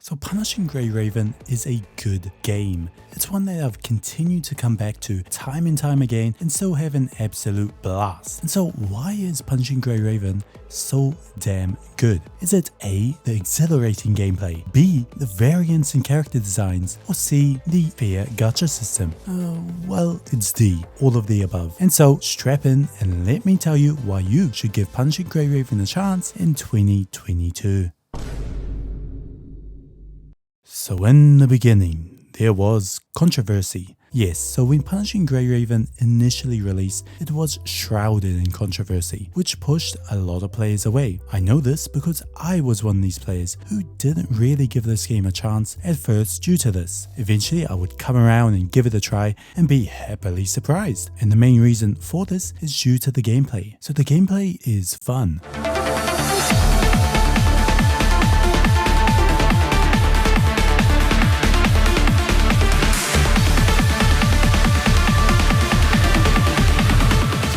So Punishinggrayraven is a good game. It's one that I've continued to come back to time and time again and still have an absolute blast. And so why is Punishinggrayraven so damn good? Is it A, the exhilarating gameplay, B, the variance in character designs, or C, the fair gacha system? Well, it's D, all of the above. And so strap in and let me tell you why you should give Punishinggrayraven a chance in 2022. So in the beginning, there was controversy. Yes, so when Punishinggrayraven initially released, it was shrouded in controversy, which pushed a lot of players away. I know this because I was one of these players who didn't really give this game a chance at first due to this. Eventually, I would come around and give it a try and be happily surprised. And the main reason for this is due to the gameplay. So the gameplay is fun.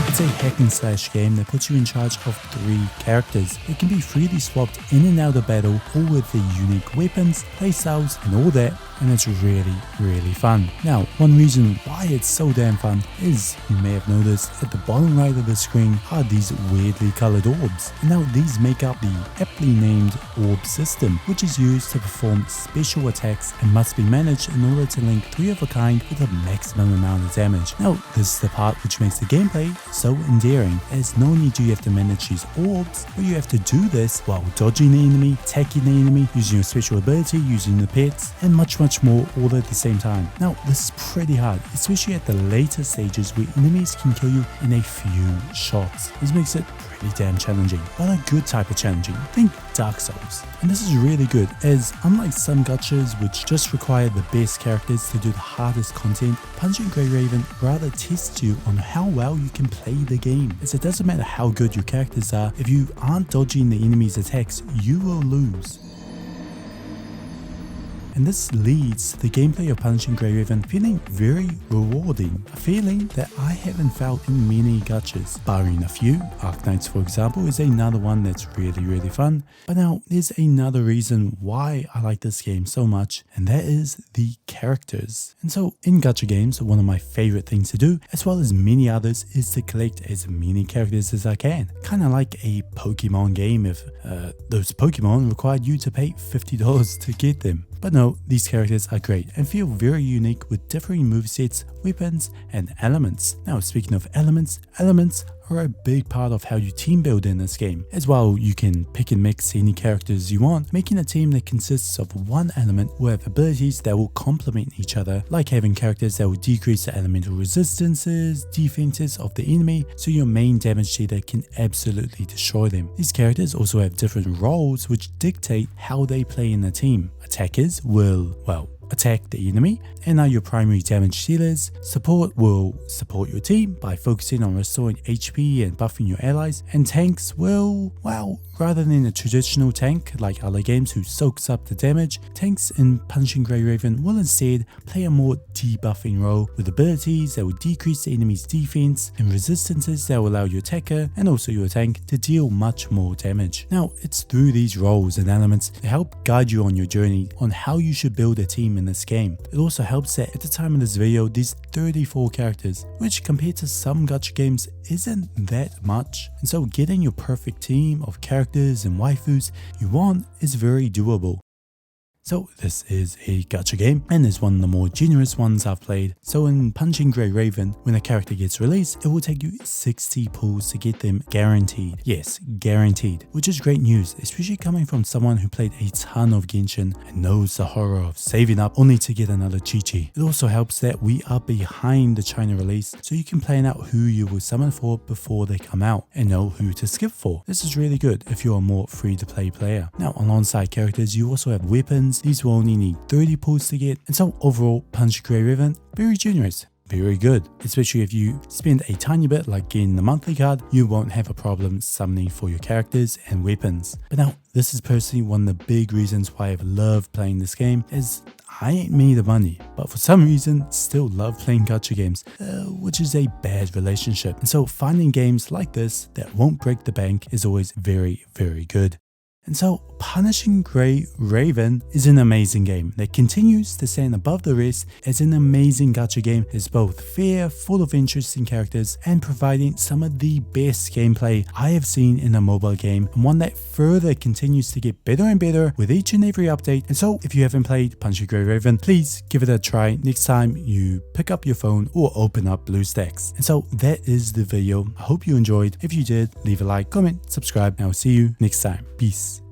It's a hack and slash game that puts you in charge of 3 characters. It can be freely swapped in and out of battle, all with the unique weapons, playstyles and all that, and it's really fun. Now, one reason why it's so damn fun is, you may have noticed, at the bottom right of the screen are these weirdly colored orbs. And now these make up the aptly named orb system, which is used to perform special attacks and must be managed in order to link 3 of a kind with a maximum amount of damage. Now, this is the part which makes the gameplay so endearing, as not only do you have to manage these orbs, but you have to do this while dodging the enemy, attacking the enemy, using your special ability, using the pets, and much more all at the same time. Now, this is pretty hard, especially at the later stages where enemies can kill you in a few shots. This makes it pretty damn challenging, but a good type of challenging. Think Dark Souls. And this is really good, as unlike some gachas which just require the best characters to do the hardest content, Punishinggrayraven rather tests you on how well you can play the game, as it doesn't matter how good your characters are, if you aren't dodging the enemy's attacks, you will lose. And this leads to the gameplay of Punishinggrayraven feeling very rewarding, a feeling that I haven't felt in many gachas, barring a few. Arknights, for example, is another one that's really fun. But now, there's another reason why I like this game so much, and that is the characters. And so, in gacha games, one of my favorite things to do, as well as many others, is to collect as many characters as I can. Kinda like a Pokemon game if those Pokemon required you to pay $50 to get them. But no, these characters are great and feel very unique with differing movesets, weapons, and elements. Now, speaking of elements are a big part of how you team build in this game. As well, you can pick and mix any characters you want, making a team that consists of one element who have abilities that will complement each other, like having characters that will decrease the elemental resistances, defenses of the enemy, so your main damage dealer can absolutely destroy them. These characters also have different roles which dictate how they play in the team. Attackers will, attack the enemy and are your primary damage dealers. Support will support your team by focusing on restoring HP and buffing your allies, and tanks will, rather than a traditional tank like other games who soaks up the damage, tanks in Punishinggrayraven will instead play a more debuffing role with abilities that will decrease the enemy's defense and resistances that will allow your attacker and also your tank to deal much more damage. Now, it's through these roles and elements that help guide you on your journey on how you should build a team in this game. It also helps that at the time of this video, there's 34 characters, which compared to some gacha games isn't that much. And so getting your perfect team of characters and waifus you want is very doable. So this is a gacha game and is one of the more generous ones I've played. So in Punishinggrayraven, when a character gets released, it will take you 60 pulls to get them guaranteed. Yes, guaranteed, which is great news, especially coming from someone who played a ton of Genshin and knows the horror of saving up only to get another Chi-Chi. It also helps that we are behind the China release, so you can plan out who you will summon for before they come out and know who to skip for. This is really good if you're a more free-to-play player. Now, alongside characters, you also have weapons. These will only need 30 pulls to get, and so overall, Punishinggrayraven, very generous. Very good, especially if you spend a tiny bit like getting the monthly card, you won't have a problem summoning for your characters and weapons. But now, this is personally one of the big reasons why I've loved playing this game, is I ain't made the money, but for some reason still love playing gacha games, which is a bad relationship. And so finding games like this that won't break the bank is always very, very good. And so Punishinggrayraven is an amazing game that continues to stand above the rest as an amazing gacha game. It's both fair, full of interesting characters, and providing some of the best gameplay I have seen in a mobile game, and one that further continues to get better and better with each and every update. And so if you haven't played Punishinggrayraven, please give it a try next time you pick up your phone or open up BlueStacks. And so that is the video. I hope you enjoyed. If you did, leave a like, comment, subscribe, and I'll see you next time. Peace.